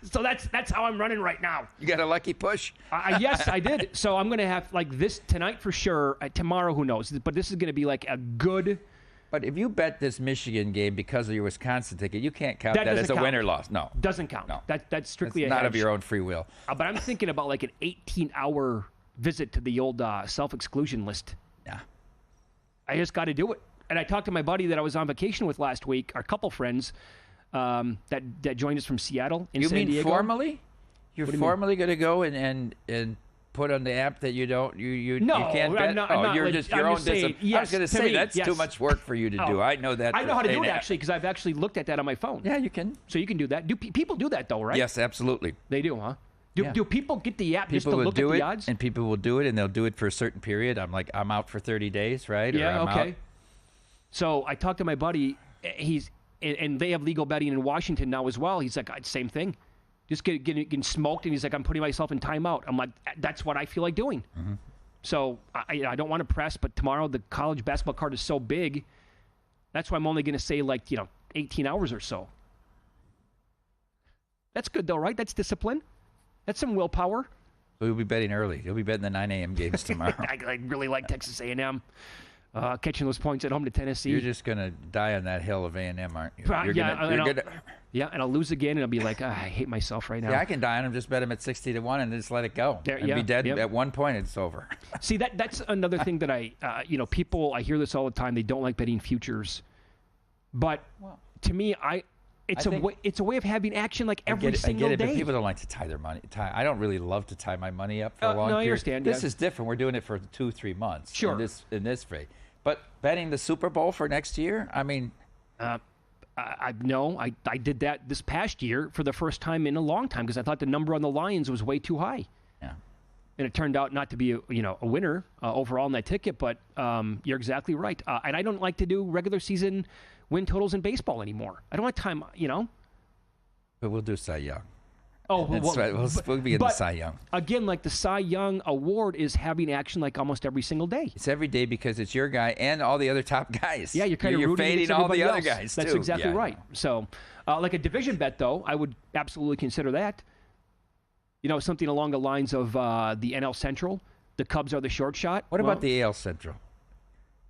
So that's how I'm running right now. You got a lucky push? Yes, I did. So I'm going to have like this tonight for sure. Tomorrow, who knows? But this is going to be like a good. But if you bet this Michigan game because of your Wisconsin ticket, you can't count that as a win or loss. No. Doesn't count. No. That's strictly not of your own free will. But I'm thinking about like an 18-hour visit to the old self-exclusion list. Yeah. I just got to do it. And I talked to my buddy that I was on vacation with last week, our couple friends that joined us from Seattle in San Diego. You mean formally? You're formally going to go and put on the app that you can't bet? You're just your own discipline. Yes, I was going to say, that's too much work for you to do. I know that. I know how to do it, actually, because I've actually looked at that on my phone. Yeah, you can. So you can do that. Do people do that, though, right? Yes, absolutely. They do, huh? Do people get the app just to look at the odds? And people will do it, and they'll do it for a certain period. I'm out for 30 days, right? Yeah, okay. Out. So I talked to my buddy. And they have legal betting in Washington now as well. He's like, same thing. Just getting smoked. And he's like, I'm putting myself in timeout. I'm like, that's what I feel like doing. Mm-hmm. So I don't want to press, but tomorrow the college basketball card is so big. That's why I'm only going to say 18 hours or so. That's good though, right? That's discipline. That's some willpower. We'll be betting early. You'll be betting the 9 a.m. games tomorrow. I really like Texas A&M. Catching those points at home to Tennessee. You're just going to die on that hill of A&M, aren't you? Yeah, and I'll lose again, and I'll be like, I hate myself right now. Yeah, I can die on them. Just bet them at 60-1 and just let it go. Be dead at one point. It's over. See, that's another thing that I hear this all the time. They don't like betting futures, but to me, it's a way of having action like every single day. But people don't like to tie their money. I don't really love to tie my money up for a long period. I understand. This is different. We're doing it for 2-3 months. Sure. In this rate. But betting the Super Bowl for next year, I mean, No, I did that this past year for the first time in a long time because I thought the number on the Lions was way too high. Yeah. And it turned out not to be a winner overall in that ticket, but you're exactly right. And I don't like to do regular season win totals in baseball anymore. I don't have time, But we'll do Cy Young. Oh, that's right. We'll be in the Cy Young. Again, like the Cy Young award is having action like almost every single day. It's every day because it's your guy and all the other top guys. Yeah, you're kind of rooting fading against all the everybody other else. guys. That's too. exactly right. So, like a division bet, though, I would absolutely consider that. Something along the lines of the NL Central. The Cubs are the short shot. What about the AL Central?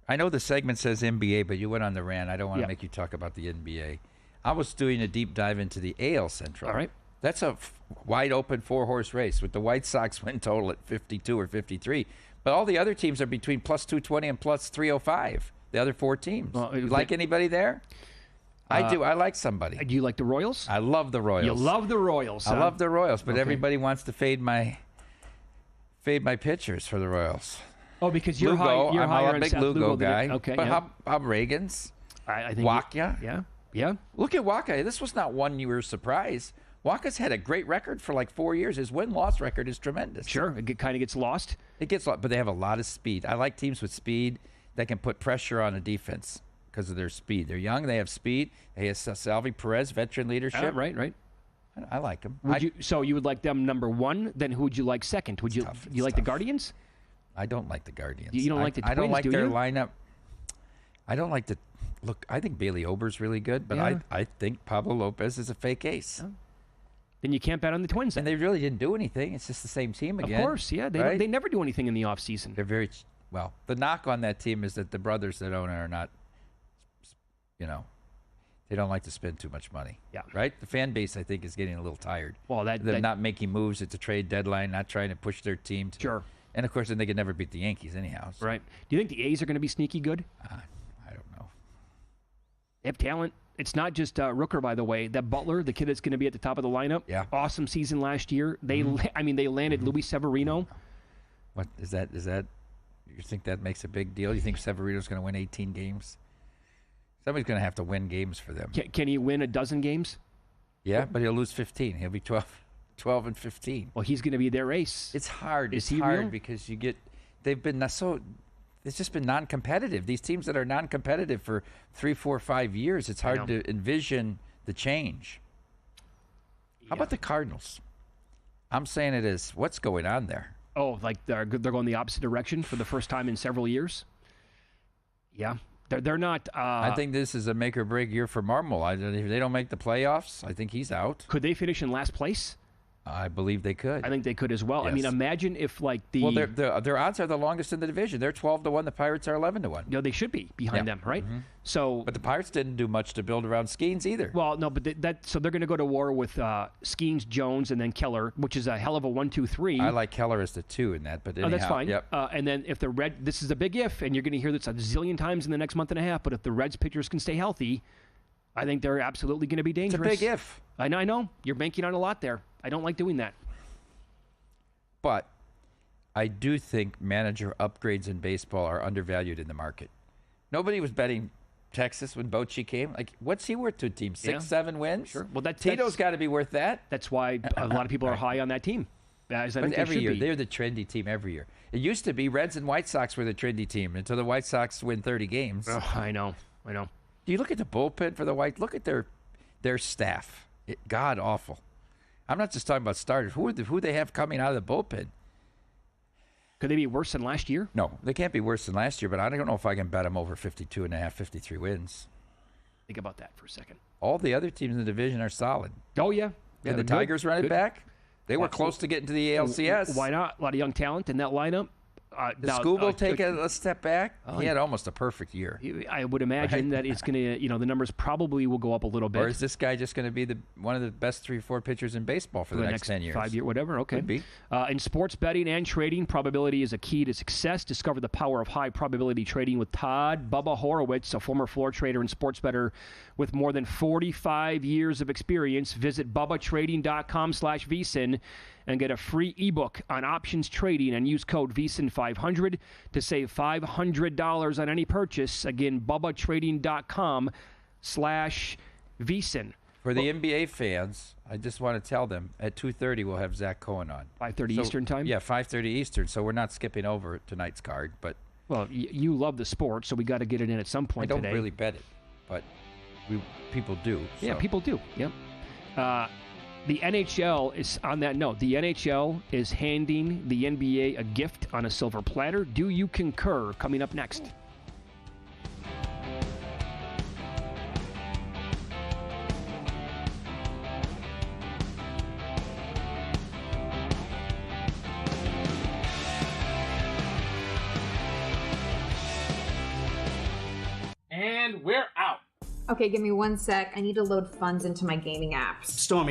I know the segment says NBA, but you went on the rant. I don't want to make you talk about the NBA. I was doing a deep dive into the AL Central. All right. That's a wide open 4-horse race with the White Sox win total at 52 or 53. But all the other teams are between plus 220 and plus 305. The other 4 teams. You like anybody there? I do. I like somebody. Do you like the Royals? I love the Royals. You love the Royals. I love the Royals, but everybody wants to fade my pitchers for the Royals. Oh, because you're Lugo, you're I'm higher a big on Lugo guy. Okay, but how Reagan's? I think Wacha? Yeah. Look at Wacha. This was not one you were surprised. Wacha's had a great record for like 4 years. His win-loss record is tremendous. Sure, it kind of gets lost. It gets lost, but they have a lot of speed. I like teams with speed that can put pressure on a defense because of their speed. They're young. They have speed. They have Salvi Perez, veteran leadership. Right. I like them. So you would like them number 1? Then who would you like second? Would you like the Guardians? I don't like the Guardians. You don't like the Twins, I don't like their you? lineup. I don't like the look. I think Bailey Ober's really good, but I think Pablo Lopez is a fake ace. Oh. Then you can't bet on the Twins. And they really didn't do anything. It's just the same team again. Of course, yeah. They never do anything in the offseason. They're very well. The knock on that team is that the brothers that own it are not, they don't like to spend too much money. Yeah. Right? The fan base, I think, is getting a little tired. Well, they're not making moves at the trade deadline, not trying to push their team. Sure. And, of course, then they could never beat the Yankees anyhow. So. Right. Do you think the A's are going to be sneaky good? I don't know. They have talent. It's not just Rooker, by the way. That Butler, the kid that's going to be at the top of the lineup. Yeah. Awesome season last year. They landed Luis Severino. What is that? You think that makes a big deal? You think Severino's going to win 18 games? Somebody's going to have to win games for them. Can he win a dozen games? Yeah, but he'll lose 15. He'll be 12 and 15. Well, he's going to be their ace. It's hard. Is it's he hard real? Because they've been it's just been non-competitive. These teams that are non-competitive for 3, 4, 5 years, it's hard to envision the change. How about the Cardinals? I'm saying it is. What's going on there? Oh, like they're going the opposite direction for the first time in several years? Yeah. They're not... I think this is a make or break year for Marmol. If they don't make the playoffs, I think he's out. Could they finish in last place? I believe they could. I think they could as well. Yes. I mean, imagine if like the... Well, their odds are the longest in the division. They're 12-1. The Pirates are 11-1. No, they should be behind them, right? Mm-hmm. So, but the Pirates didn't do much to build around Skeens either. Well, no, but so they're going to go to war with Skeens, Jones, and then Keller, which is a hell of a 1-2-3. I like Keller as the 2 in that, but anyhow, that's fine. Yep. And then if the this is a big if, and you're going to hear this a zillion times in the next month and a half, but if the Reds pitchers can stay healthy, I think they're absolutely going to be dangerous. It's a big if. I know. You're banking on a lot there. I don't like doing that. But I do think manager upgrades in baseball are undervalued in the market. Nobody was betting Texas when Bochy came. Like, what's he worth to a team? 6, 7 wins? Sure. Well, Tito's got to be worth that. That's why a lot of people are high on that team. As I think every year, be. they're the trendy team every year. It used to be Reds and White Sox were the trendy team until the White Sox win 30 games. Oh, I know. Do you look at the bullpen for the White? Look at their staff. God awful. I'm not just talking about starters. Who they have coming out of the bullpen? Could they be worse than last year? No, they can't be worse than last year, but I don't know if I can bet them over 52.5, 53 wins. Think about that for a second. All the other teams in the division are solid. Oh, yeah. And the Tigers run it back? They were close to getting to the ALCS. Why not? A lot of young talent in that lineup. Does Scooble take a step back? He had almost a perfect year. I would imagine that it's going to, the numbers probably will go up a little bit. Or is this guy just going to be one of the best 3 or 4 pitchers in baseball for the next 10 years? 5 years, whatever. Okay. Could be. In sports betting and trading, probability is a key to success. Discover the power of high probability trading with Todd Bubba Horowitz, a former floor trader and sports bettor with more than 45 years of experience. Visit bubbatrading.com/VSiN and get a free ebook on options trading and use code VSiN500 to save $500 on any purchase. Again, bubbatrading.com/VSiN. VSiN. For the NBA fans, I just want to tell them at 2:30 we'll have Zach Cohen on. 5:30 Eastern time? Yeah, 5:30 Eastern. So we're not skipping over tonight's card, but well, you love the sport, so we got to get it in at some point today. I don't really bet it, but people do. So. Yeah, people do. Yep. The NHL is, on that note, the NHL is handing the NBA a gift on a silver platter. Do you concur? Coming up next. And we're out. Okay, give me 1 sec. I need to load funds into my gaming apps. Stormy,